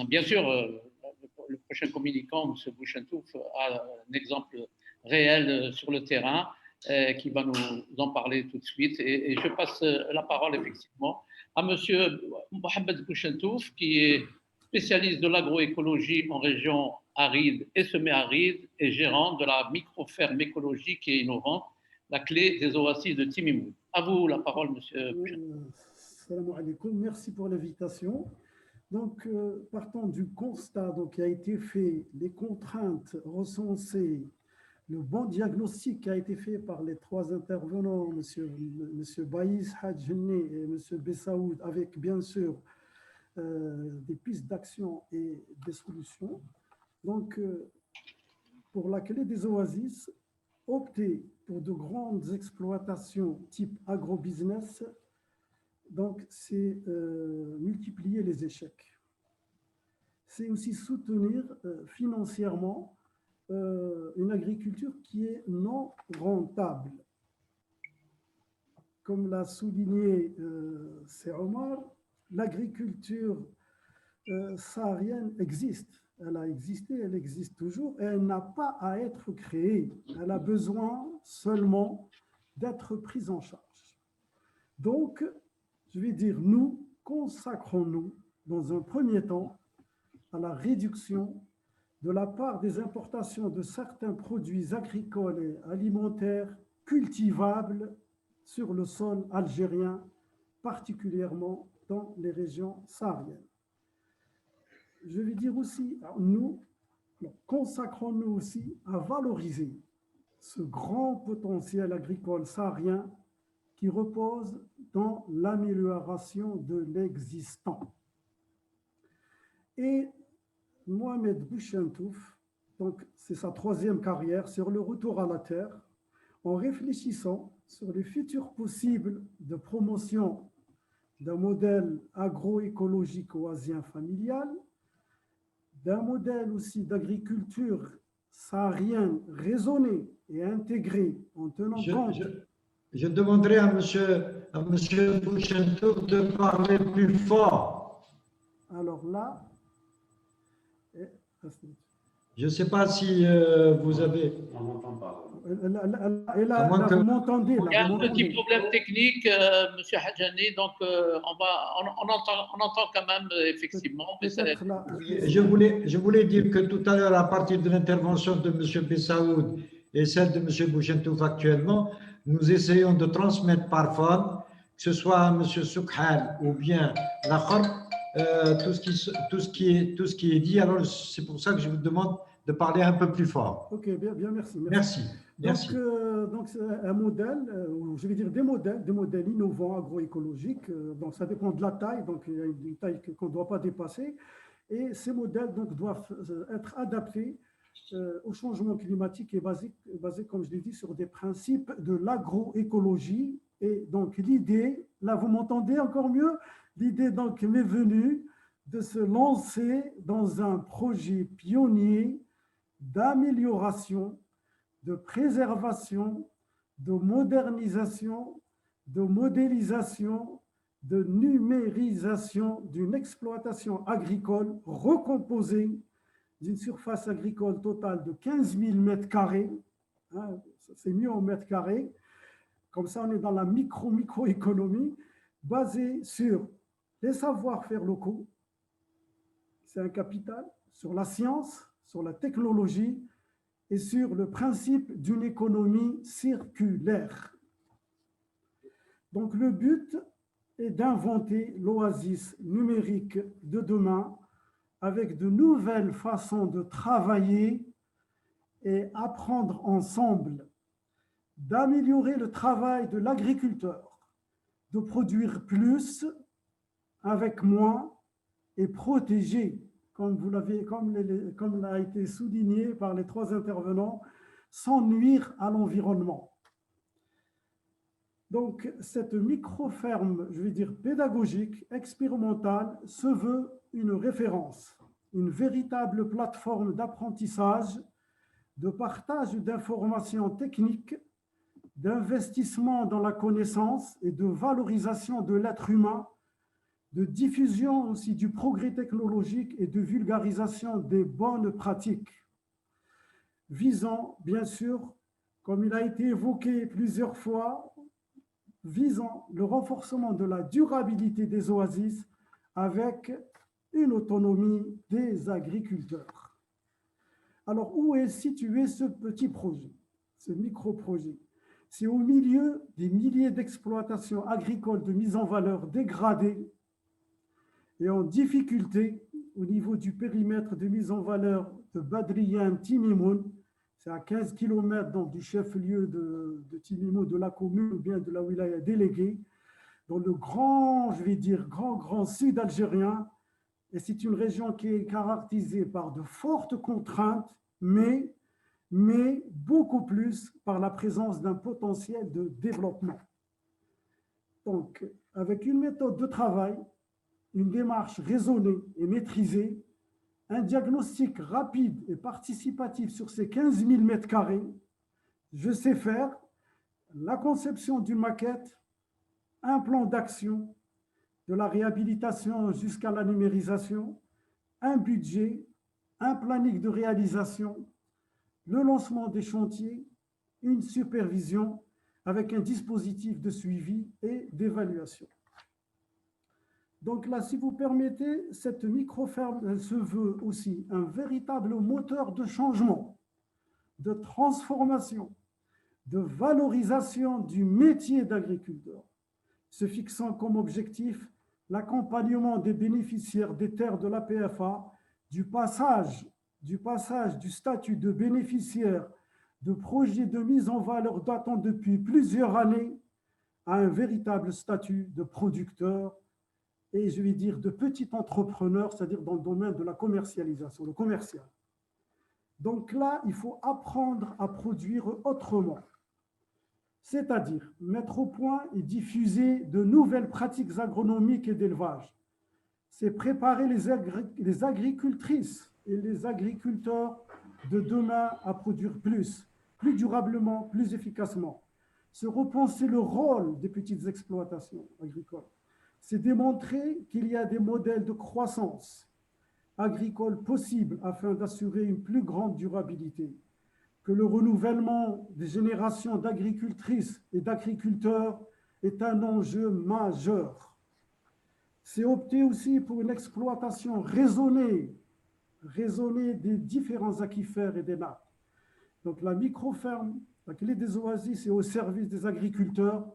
bien sûr, le prochain communicant, M. Bouchentouf, a un exemple réel sur le terrain qui va nous en parler tout de suite. Et je passe la parole effectivement à M. Mohamed Bouchentouf, qui est spécialiste de l'agroécologie en région aride et semi-aride et gérant de la micro-ferme écologique et innovante, la clé des oasis de Timimoun. À vous la parole, M. Bouchentouf. Salam alaikum, merci pour l'invitation. Donc, partant du constat qui a été fait, les contraintes recensées, le bon diagnostic qui a été fait par les trois intervenants, M. Baïs Hadjini et M. Bessaoud, avec bien sûr des pistes d'action et des solutions. Donc, pour la clé des oasis, opter pour de grandes exploitations type agrobusiness, donc c'est multiplier les échecs. C'est aussi soutenir financièrement une agriculture qui est non rentable. Comme l'a souligné Omar, l'agriculture saharienne existe. Elle a existé, elle existe toujours, et elle n'a pas à être créée. Elle a besoin seulement d'être prise en charge. Donc, je vais dire, nous consacrons-nous dans un premier temps à la réduction de la part des importations de certains produits agricoles et alimentaires cultivables sur le sol algérien, particulièrement dans les régions sahariennes. Je vais dire aussi, nous consacrons-nous aussi à valoriser ce grand potentiel agricole saharien qui repose dans l'amélioration de l'existant. Et Mohamed Bouchentouf, donc c'est sa troisième carrière sur le retour à la terre, en réfléchissant sur les futurs possibles de promotion d'un modèle agroécologique oasien familial, d'un modèle aussi d'agriculture saharienne raisonnée et intégrée en tenant compte. Je demanderai à monsieur Bouchentouf de parler plus fort. Alors là, je ne sais pas si vous avez... On n'entend pas. Et là, vous m'entendez. Il y a un petit problème technique, M. Hadjani, donc on entend quand même effectivement. Mais je voulais dire que tout à l'heure, à partir de l'intervention de M. Bessaoud et celle de M. Bouchentouf actuellement, nous essayons de transmettre par phone, que ce soit à M. Soukhal ou bien l'Akhar, tout ce qui est dit. Alors, c'est pour ça que je vous demande de parler un peu plus fort. Ok, bien, merci. Merci. Donc c'est un modèle, je vais dire des modèles innovants agroécologiques. Donc, ça dépend de la taille. Donc, il y a une taille qu'on ne doit pas dépasser. Et ces modèles donc, doivent être adaptés au changement climatique et basés, comme je l'ai dit, sur des principes de l'agroécologie. Et donc, l'idée, là, vous m'entendez encore mieux? L'idée, donc, m'est venue de se lancer dans un projet pionnier d'amélioration, de préservation, de modernisation, de modélisation, de numérisation d'une exploitation agricole recomposée d'une surface agricole totale de 15 000 mètres carrés. C'est mieux en mètres carrés. Comme ça, on est dans la microéconomie basée sur les savoir-faire locaux, c'est un capital, sur la science, sur la technologie et sur le principe d'une économie circulaire. Donc le but est d'inventer l'oasis numérique de demain avec de nouvelles façons de travailler et apprendre ensemble, d'améliorer le travail de l'agriculteur, de produire plus avec moins et protéger, comme l'a été souligné par les trois intervenants, sans nuire à l'environnement. Donc, cette micro-ferme, je vais dire pédagogique, expérimentale, se veut une référence, une véritable plateforme d'apprentissage, de partage d'informations techniques, d'investissement dans la connaissance et de valorisation de l'être humain de diffusion aussi du progrès technologique et de vulgarisation des bonnes pratiques, visant, bien sûr, comme il a été évoqué plusieurs fois, visant le renforcement de la durabilité des oasis avec une autonomie des agriculteurs. Alors, où est situé ce petit projet, ce micro-projet? C'est au milieu des milliers d'exploitations agricoles de mise en valeur dégradées et en difficulté au niveau du périmètre de mise en valeur de Badriyan Timimoun. C'est à 15 km donc, du chef-lieu de Timimoun, de la commune ou bien de la wilaya déléguée, dans le grand, je vais dire, grand sud algérien. Et c'est une région qui est caractérisée par de fortes contraintes, mais beaucoup plus par la présence d'un potentiel de développement. Donc, avec une méthode de travail, une démarche raisonnée et maîtrisée, un diagnostic rapide et participatif sur ces 15 000 mètres carrés, je sais faire la conception d'une maquette, un plan d'action, de la réhabilitation jusqu'à la numérisation, un budget, un planning de réalisation, le lancement des chantiers, une supervision avec un dispositif de suivi et d'évaluation. Donc là, si vous permettez, cette micro-ferme se veut aussi un véritable moteur de changement, de transformation, de valorisation du métier d'agriculteur, se fixant comme objectif l'accompagnement des bénéficiaires des terres de la PFA, du passage du statut de bénéficiaire de projets de mise en valeur datant depuis plusieurs années à un véritable statut de producteur et je vais dire de petit entrepreneur, c'est-à-dire dans le domaine de la commercialisation, le commercial. Donc là, il faut apprendre à produire autrement, c'est-à-dire mettre au point et diffuser de nouvelles pratiques agronomiques et d'élevage. C'est préparer les agricultrices et les agriculteurs de demain à produire plus durablement, plus efficacement. C'est repenser le rôle des petites exploitations agricoles. C'est démontrer qu'il y a des modèles de croissance agricole possibles afin d'assurer une plus grande durabilité, que le renouvellement des générations d'agricultrices et d'agriculteurs est un enjeu majeur. C'est opter aussi pour une exploitation raisonnée des différents aquifères et des nappes. Donc la micro-ferme, la clé des oasis est au service des agriculteurs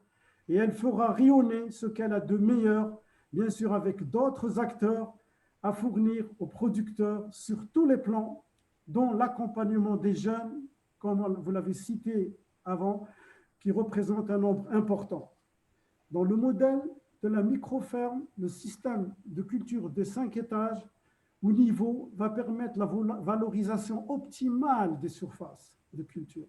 et elle fera rayonner ce qu'elle a de meilleur, bien sûr avec d'autres acteurs à fournir aux producteurs sur tous les plans, dont l'accompagnement des jeunes, comme vous l'avez cité avant, qui représente un nombre important. Dans le modèle de la micro-ferme, le système de culture de 5 étages ou niveaux va permettre la valorisation optimale des surfaces de culture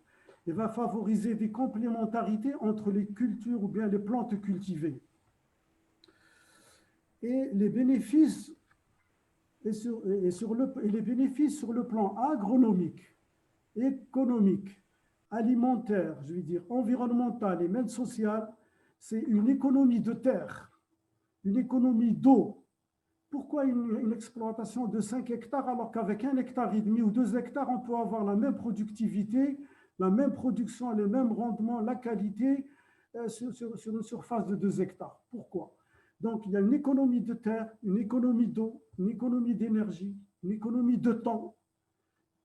et va favoriser des complémentarités entre les cultures ou bien les plantes cultivées. Et les bénéfices sur le plan agronomique, économique, alimentaire, je veux dire environnemental et même social, c'est une économie de terre, une économie d'eau. Pourquoi une exploitation de 5 hectares alors qu'avec 1,5 hectare ou 2 hectares, on peut avoir la même productivité, la même production, les mêmes rendements, la qualité sur une surface de 2 hectares? Pourquoi? Donc, il y a une économie de terre, une économie d'eau, une économie d'énergie, une économie de temps,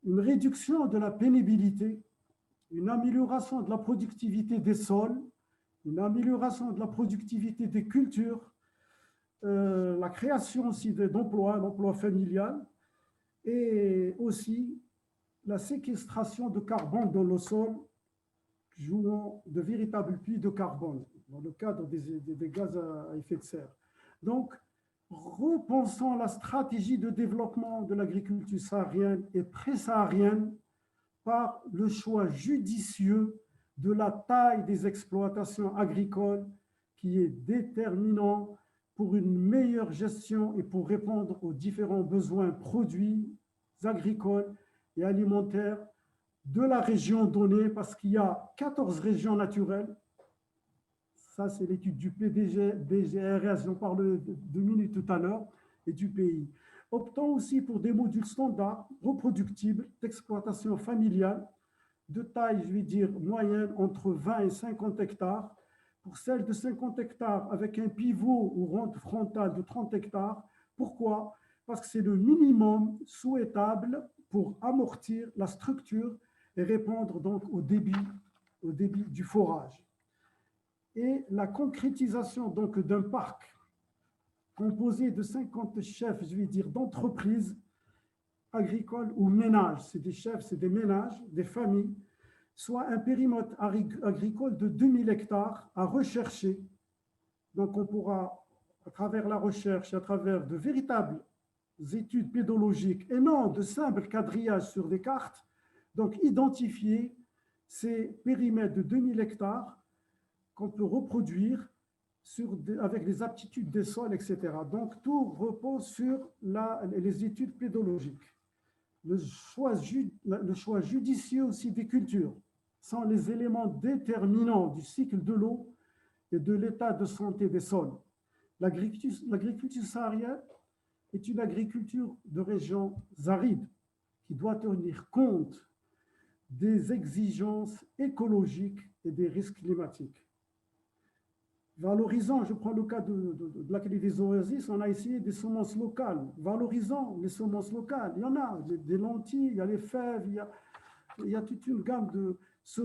une réduction de la pénibilité, une amélioration de la productivité des sols, une amélioration de la productivité des cultures, la création aussi d'emplois, l'emploi familial, et aussi la séquestration de carbone dans le sol, jouant de véritables puits de carbone dans le cadre des gaz à effet de serre. Donc, repensons la stratégie de développement de l'agriculture saharienne et pré-saharienne par le choix judicieux de la taille des exploitations agricoles qui est déterminant pour une meilleure gestion et pour répondre aux différents besoins produits agricoles et alimentaires de la région donnée, parce qu'il y a 14 régions naturelles Ça, c'est l'étude du BGRS, j'en parle 2 minutes tout à l'heure, et du pays. Optons aussi pour des modules standards, reproductibles, d'exploitation familiale, de taille, je vais dire, moyenne entre 20 et 50 hectares. Pour celles de 50 hectares, avec un pivot ou rente frontale de 30 hectares. Pourquoi? Parce que c'est le minimum souhaitable pour amortir la structure et répondre donc au débit du forage. Et la concrétisation donc d'un parc composé de 50 chefs, je vais dire, d'entreprises agricoles ou ménages, c'est des chefs, c'est des ménages, des familles, soit un périmètre agricole de 2000 hectares à rechercher. Donc on pourra, à travers la recherche, à travers de véritables études pédologiques et non de simples quadrillages sur des cartes, donc identifier ces périmètres de 2000 hectares qu'on peut reproduire avec les aptitudes des sols, etc. Donc tout repose sur les études pédologiques. Le choix judicieux aussi des cultures sont les éléments déterminants du cycle de l'eau et de l'état de santé des sols. L'agriculture saharienne est une agriculture de régions arides qui doit tenir compte des exigences écologiques et des risques climatiques. Valorisant, je prends le cas de la qualité des oasis, on a essayé des semences locales. Valorisant les semences locales, il y en a des lentilles, il y a les fèves, il y a toute une gamme de... Se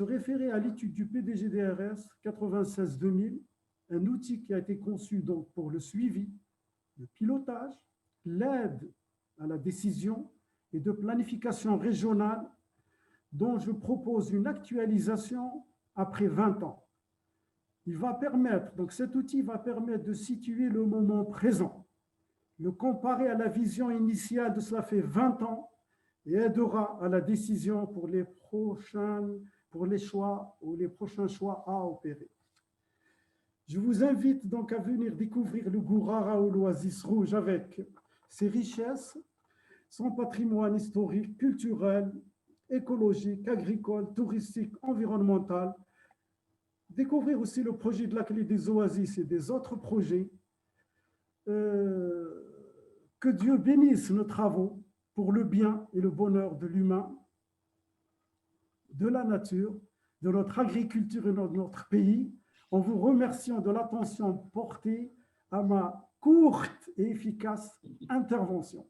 référer à l'étude du PDGDRS 96-2000, un outil qui a été conçu donc pour le suivi, le pilotage, l'aide à la décision et de planification régionale, dont je propose une actualisation après 20 ans. Il va permettre, donc cet outil va permettre de situer le moment présent, le comparer à la vision initiale de cela fait 20 ans et aidera à la décision pour les choix ou les prochains choix à opérer. Je vous invite donc à venir découvrir le Gourara ou l'Oasis Rouge avec ses richesses, son patrimoine historique, culturel, écologique, agricole, touristique, environnemental. Découvrir aussi le projet de la clé des oasis et des autres projets. Que Dieu bénisse nos travaux pour le bien et le bonheur de l'humain, de la nature, de notre agriculture et de notre pays, en vous remerciant de l'attention portée à ma courte et efficace intervention.